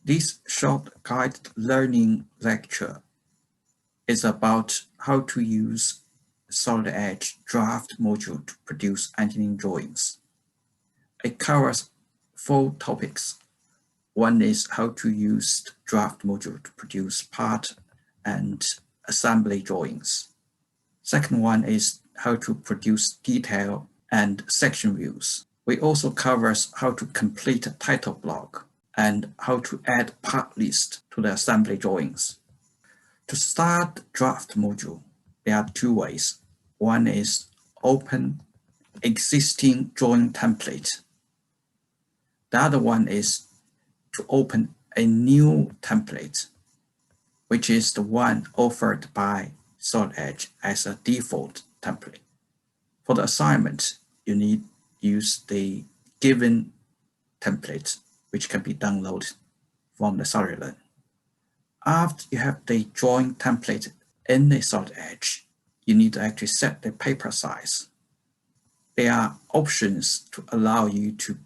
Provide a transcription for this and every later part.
This short guided learning lecture is about how to use Solid Edge draft module to produce engineering drawings. It covers 4 topics. One is how to use the draft module to produce part and assembly drawings. Second one is how to produce detail and section views. We also covers how to complete a title block and how to add part list to the assembly drawings. To start the draft module, there are 2 ways. One is open existing drawing template. The other one is to open a new template, which is the one offered by Solid Edge as a default template. For the assignment, you need to use the given template, which can be downloaded from the SolidLearn. After you have the drawing template in the Solid Edge, you need to actually set the paper size. There are options to allow you to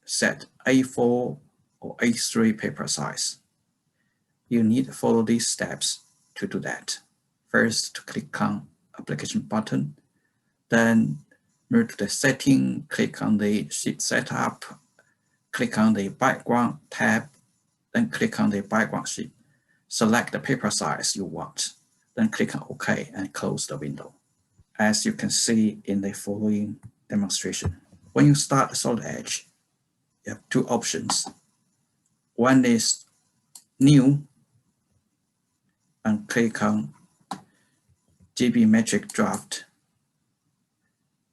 set A4 or A3 paper size. You need to follow these steps to do that. First, to click on Application button, then move to the Setting, click on the Sheet Setup, click on the Background tab, then click on the Background sheet. Select the paper size you want, then click on OK and close the window. As you can see in the following demonstration, when you start the Solid Edge, you have 2 options. One is New, and click on Geometric Draft.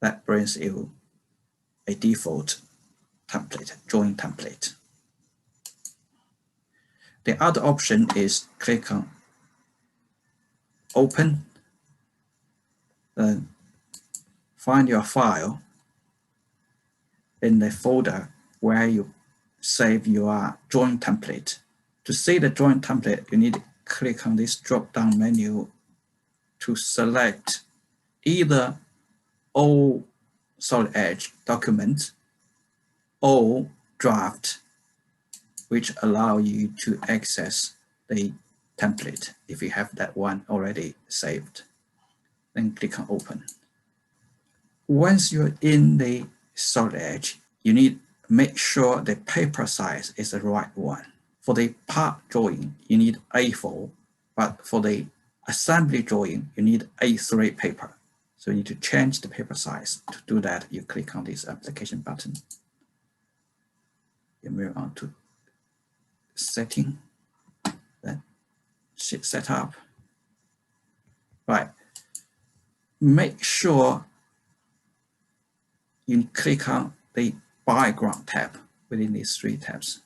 That brings you a default template, drawing template. The other option is click on Open, then find your file in the folder where you save your drawing template. To see the drawing template, you need to click on this drop-down menu to select either all Solid Edge document or draft, which allow you to access the template if you have that one already saved. Then click on Open. Once you're in the Solid Edge, you need to make sure the paper size is the right one. For the part drawing, you need A4, but for the assembly drawing, you need A3 paper. So you need to change the paper size. To do that, you click on this Application button. You move on to Setting, then Sheet Setup. Right. Make sure you click on the Background tab within these 3 tabs.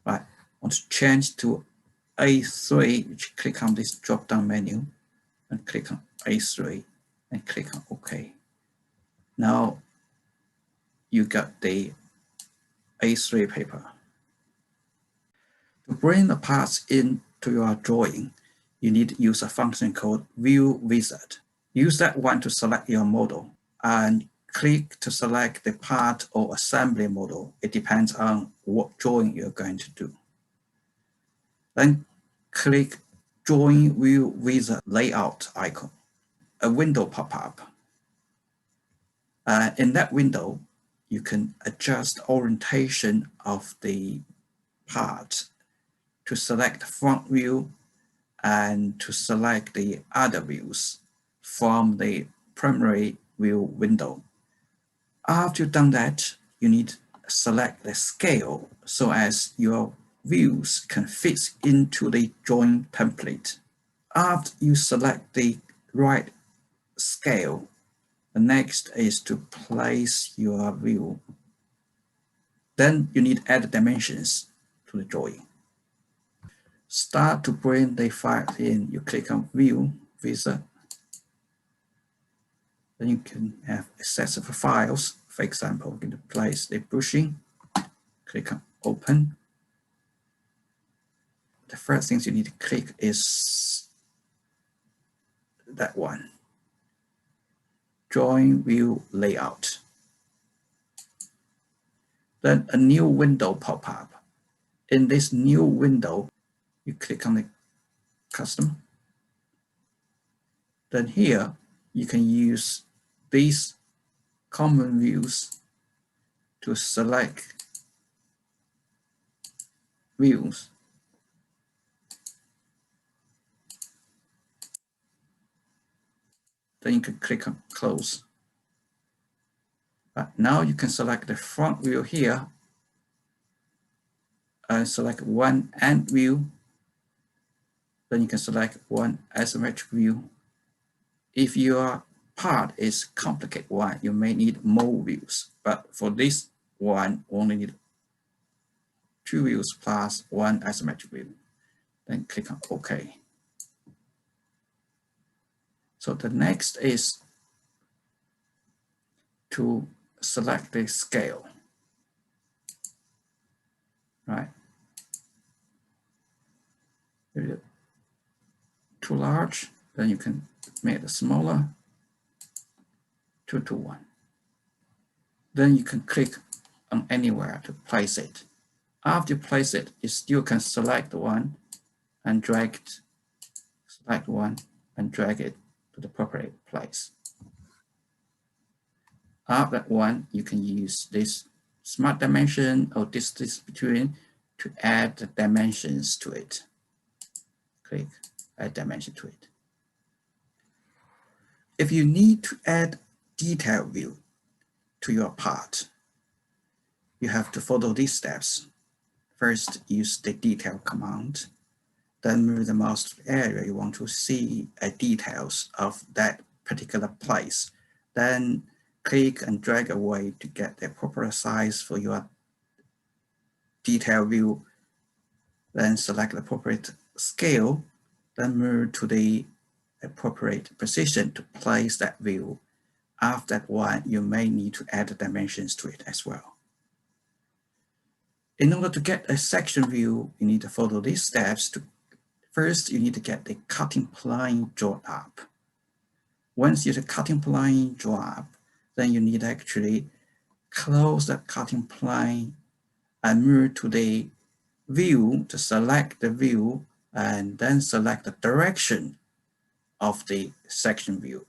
Right. Want to change to A3, which click on this drop-down menu and click on A3 and click on OK. Now you got the A3 paper. To bring the parts into your drawing, you need to use a function called View Wizard. Use that one to select your model and click to select the part or assembly model. It depends on what drawing you're going to do. Then click Drawing View Wizard Layout icon. A window pop up. In that window, you can adjust orientation of the part to select front view and to select the other views from the primary view window. After you've done that, you need to select the scale so as your views can fit into the drawing template. After you select the right scale, the next is to place your view. Then you need to add dimensions to the drawing. Start to bring the file in, you click on View Wizard. Then you can have access to files. For example, we're going to place the bushing. Click on Open. The first things you need to click is that one. Drawing View Layout. Then a new window pop up. in this new window, you click on the custom. Then here, you can use these common views to select views. Then you can click on close. Now you can select the front view here and select one end view. Then you can select one isometric view. If your part is complicated one, you may need more views. But for this one, only need 2 views plus one isometric view. Then click on OK. So the next is to select the scale. Right. If it's too large, then you can make it smaller, 2 to 1. Then you can click on anywhere to place it. After you place it, you still can select one and drag it, select one and drag it to the appropriate place. After that one, you can use this smart dimension or distance between to add the dimensions to it. Click add dimension to it. If you need to add detail view to your part, you have to follow these steps. First, use the detail command. Then move the mouse to the area you want to see details of that particular place. Then click and drag away to get the appropriate size for your detail view. Then select the appropriate scale. Then move to the appropriate position to place that view. After that one, you may need to add dimensions to it as well. In order to get a section view, you need to follow these steps. First, you need to get the cutting plane drawn up. Once you have the cutting plane drawn up, then you need to actually close that cutting plane and move to the view to select the view and then select the direction of the section view.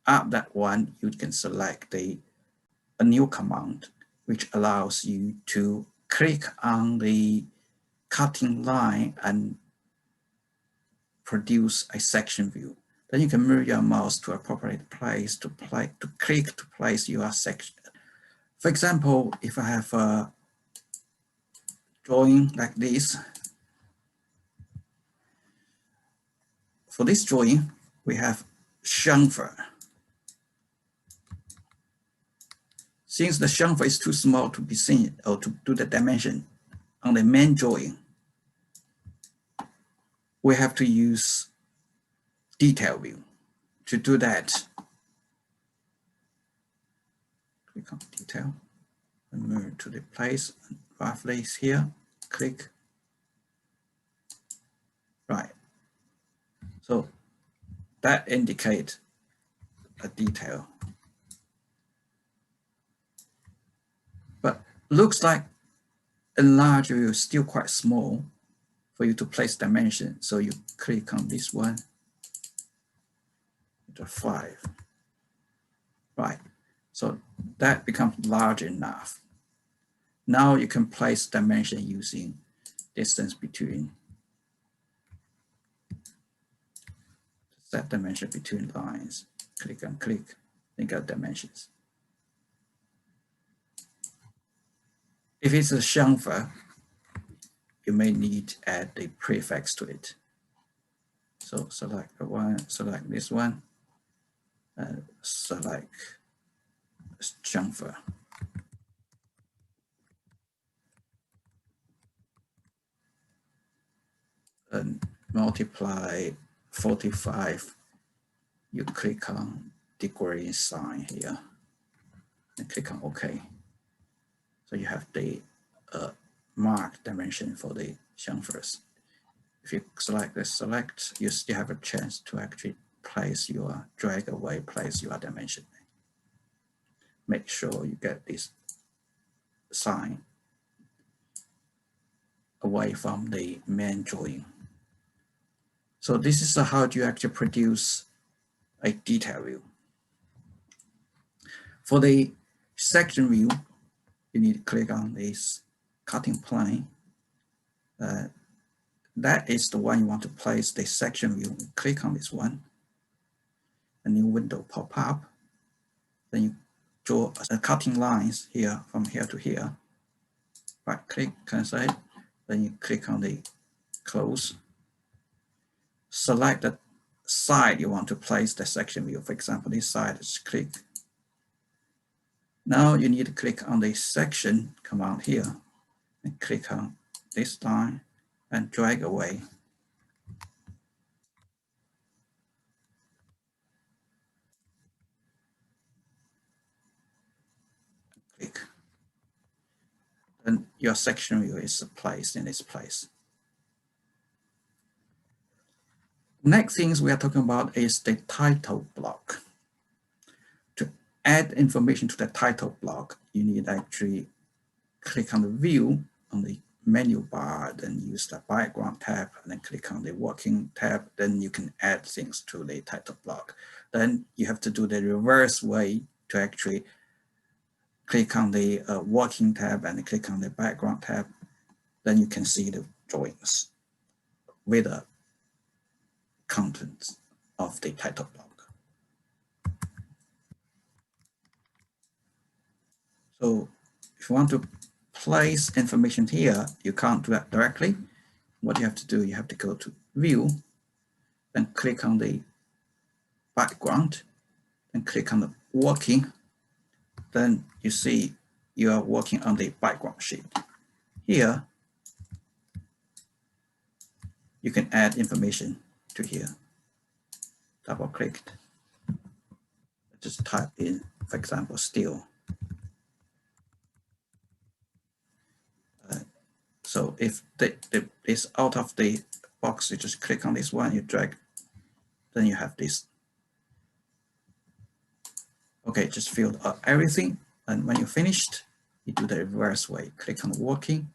After that one, you can select a new command, which allows you to click on the cutting line and produce a section view. Then you can move your mouse to appropriate place to click to place your section. For example, if I have a drawing like this, for this drawing, we have chamfer. Since the chamfer is too small to be seen or to do the dimension on the main drawing, we have to use detail view. To do that, click on detail and move to the place, roughly here, click. Right. So that indicates a detail. But looks like enlarge view is still quite small for you to place dimension. So you click on this one, to 5. Right. So that becomes large enough. Now you can place dimension using distance between. Set dimension between lines. Click and click. Then get dimensions. If it's a chamfer, you may need to add a prefix to it. So select the one, select this one, and select chamfer. And multiply 45. You click on degree sign here and click on OK. So you have the mark dimension for the chamfers. If you select this select, you still have a chance to actually place your drag away, place your dimension. Make sure you get this sign. away from the main drawing. So this is how you actually produce a detail view. For the section view, you need to click on this cutting plane. That is the one you want to place the section view. Click on this one. A new window pop up. Then you draw a cutting lines here from here to here. Right click, cancel. Then you click on the close. Select the side you want to place the section view. For example, this side is click. Now you need to click on the section command here and click on this line and drag away. Click. Then your section view is placed in its place. Next things we are talking about is the title block. To add information to the title block, you need to actually click on the view on the menu bar, then use the background tab, and then click on the working tab. Then you can add things to the title block. Then you have to do the reverse way to actually click on the working tab and click on the background tab. Then you can see the drawings with the contents of the title block. So if you want to place information here, you can't do that directly. What you have to do, you have to go to view, then click on the background, and click on the working. Then you see you are working on the background sheet. Here, you can add information to here. Double click. Just type in, for example, steel. So if it's out of the box, you just click on this one, you drag, then you have this. Okay, just fill up everything. And when you're finished, you do the reverse way. Click on the working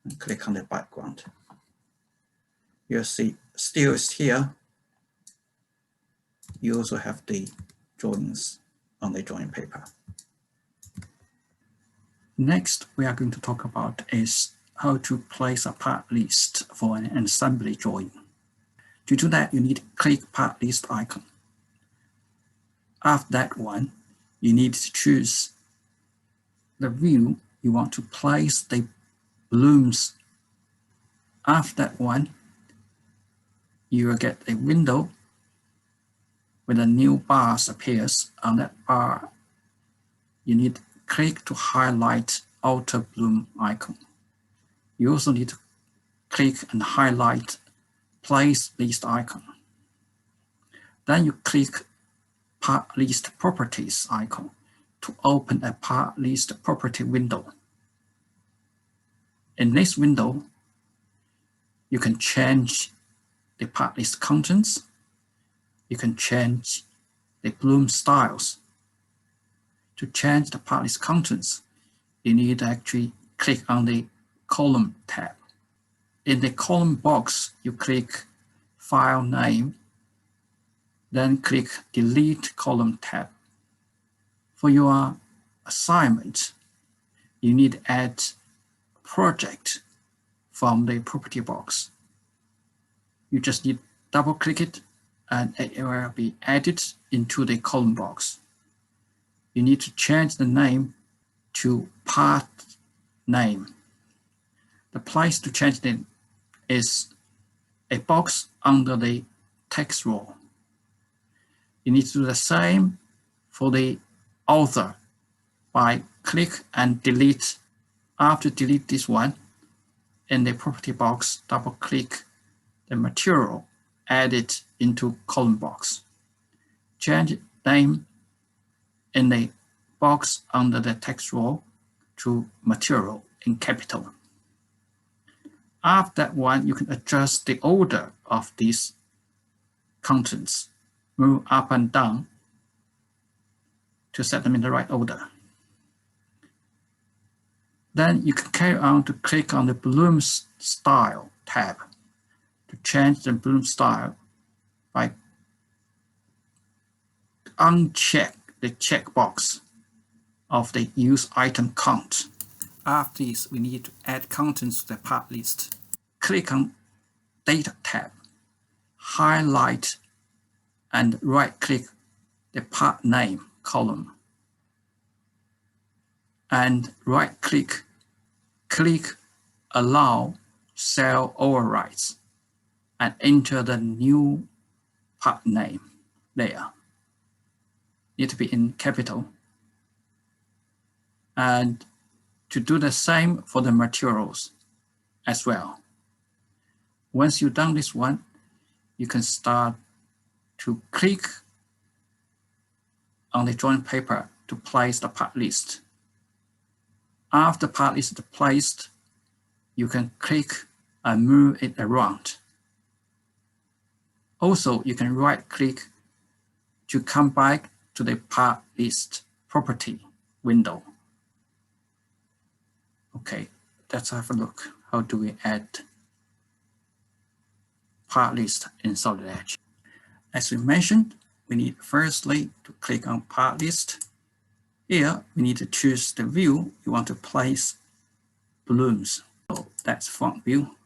and click on the background. You'll see steel is here. You also have the drawings on the drawing paper. Next, we are going to talk about is how to place a part list for an assembly drawing. To do that, you need to click part list icon. After that one, you need to choose the view you want to place the blooms. After that one, you will get a window with a new bars appears. On that bar, you need to click to highlight outer bloom icon. You also need to click and highlight place list icon. Then you click part list properties icon to open a part list property window. In this window, you can change the part list contents. You can change the bloom styles. To change the part list contents, you need to actually click on the column tab. In the column box, you click file name, then click delete column tab. For your assignment, you need to add project from the property box. You just need to double click it and it will be added into the column box. You need to change the name to part name. The place to change it is a box under the text row. You need to do the same for the author by click and delete. After delete this one, in the property box, double click the material, add it into column box. Change name in the box under the text row to material in capital. After that one, you can adjust the order of these contents. Move up and down to set them in the right order. Then you can carry on to click on the Bloom Style tab to change the bloom style by uncheck the checkbox of the use item count. After this, we need to add contents to the part list. Click on Data tab, highlight and right-click the part name column, and right-click, click Allow Cell Overrides, and enter the new part name there. Need to be in capital. And to do the same for the materials as well. Once you've done this one, you can start to click on the drawing paper to place the part list. After part list is placed, you can click and move it around. Also, you can right-click to come back to the part list property window. Okay, let's have a look. How do we add part list in Solid Edge? As we mentioned, we need firstly to click on part list. Here, we need to choose the view you want to place balloons. So that's front view.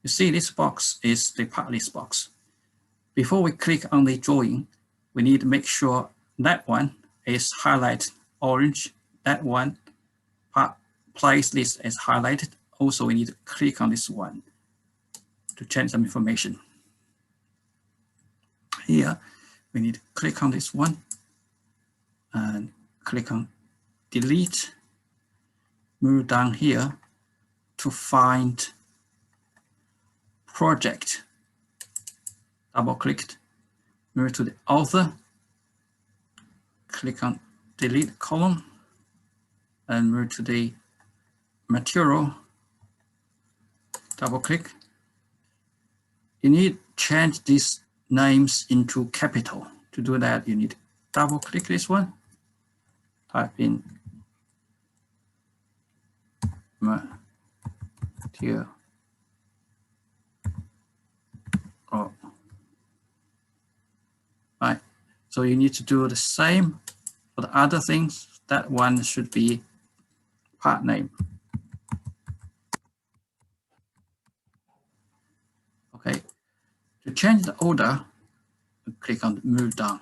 You see this box is the part list box. Before we click on the drawing, we need to make sure that one is highlighted orange, that one place list is highlighted. Also, we need to click on this one to change some information. Here, we need to click on this one and click on delete. Move down here to find project. Double clicked, move to the author, click on delete column, and move to the material, double click. You need to change these names into capital. To do that, you need to double click this one, type in material. Oh. Right, so you need to do the same for the other things. That one should be part name. Okay, to change the order, click on move down.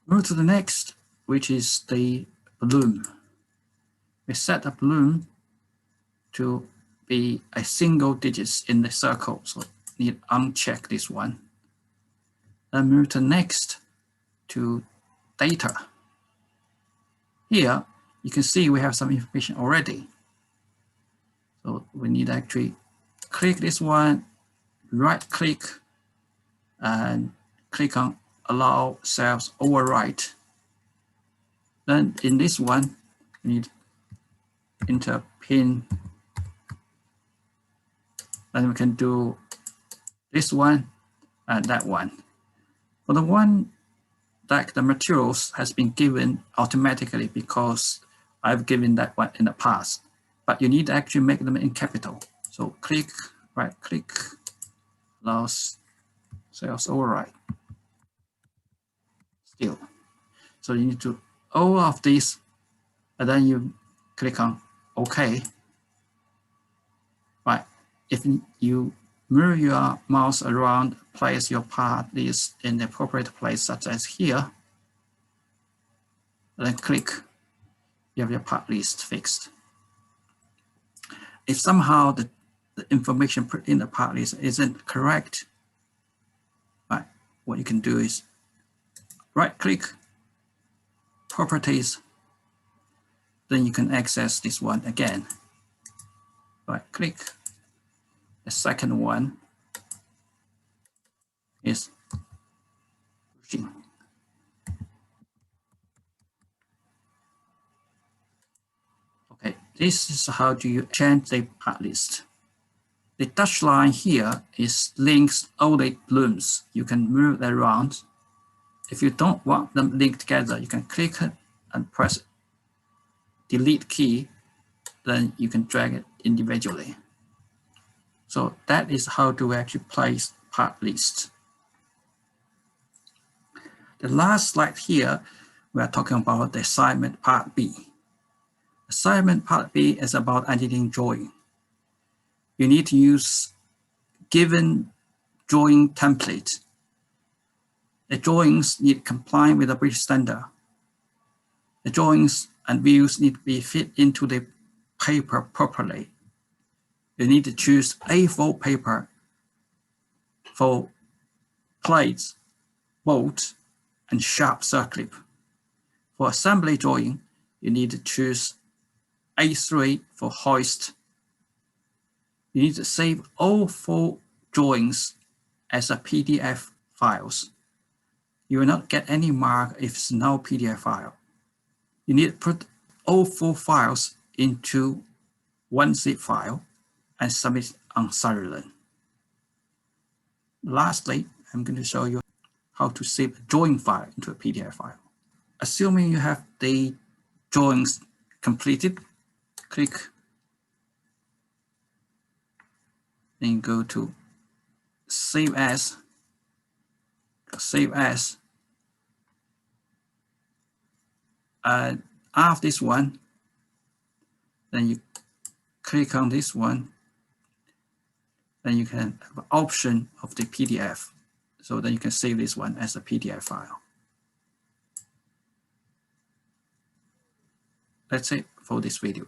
Move to the next, which is the bloom. We set the bloom to be a single digits in the circle, so need to uncheck this one. Then move to next to data. Here, you can see we have some information already. So we need to actually click this one, right click, and click on Allow Cells Override. Then in this one, we need to enter pin. Then we can do this one and that one. For the one that the materials has been given automatically because I've given that one in the past, but you need to actually make them in capital. So click, right click, Allow Cells Override. Still. So you need to all of these, and then you click on OK. Right. If you move your mouse around, place your part list in the appropriate place, such as here, then click, you have your part list fixed. If somehow the information put in the part list isn't correct, right, what you can do is right click, properties, then you can access this one again. Right click. The second one is pushing. Okay, this is how do you change the part list. The dashed line here is links all the blooms. You can move that around. If you don't want them linked together, you can click it and press delete key, then you can drag it individually. So that is how to actually place part list. The last slide here, we are talking about the assignment part B. Assignment part B is about editing drawing. You need to use given drawing template. The drawings need to comply with the British standard. The drawings and views need to be fit into the paper properly. You need to choose A4 paper for plates, bolt, and sharp circlip. For assembly drawing, you need to choose A3 for hoist. You need to save all 4 drawings as a PDF files. You will not get any mark if it's no PDF file. You need to put all 4 files into one zip file and submit on Cyrillin. Lastly, I'm going to show you how to save a drawing file into a PDF file. Assuming you have the drawings completed, click, then go to Save As, and after this one, then you click on this one, then you can have an option of the PDF. So then you can save this one as a PDF file. That's it for this video.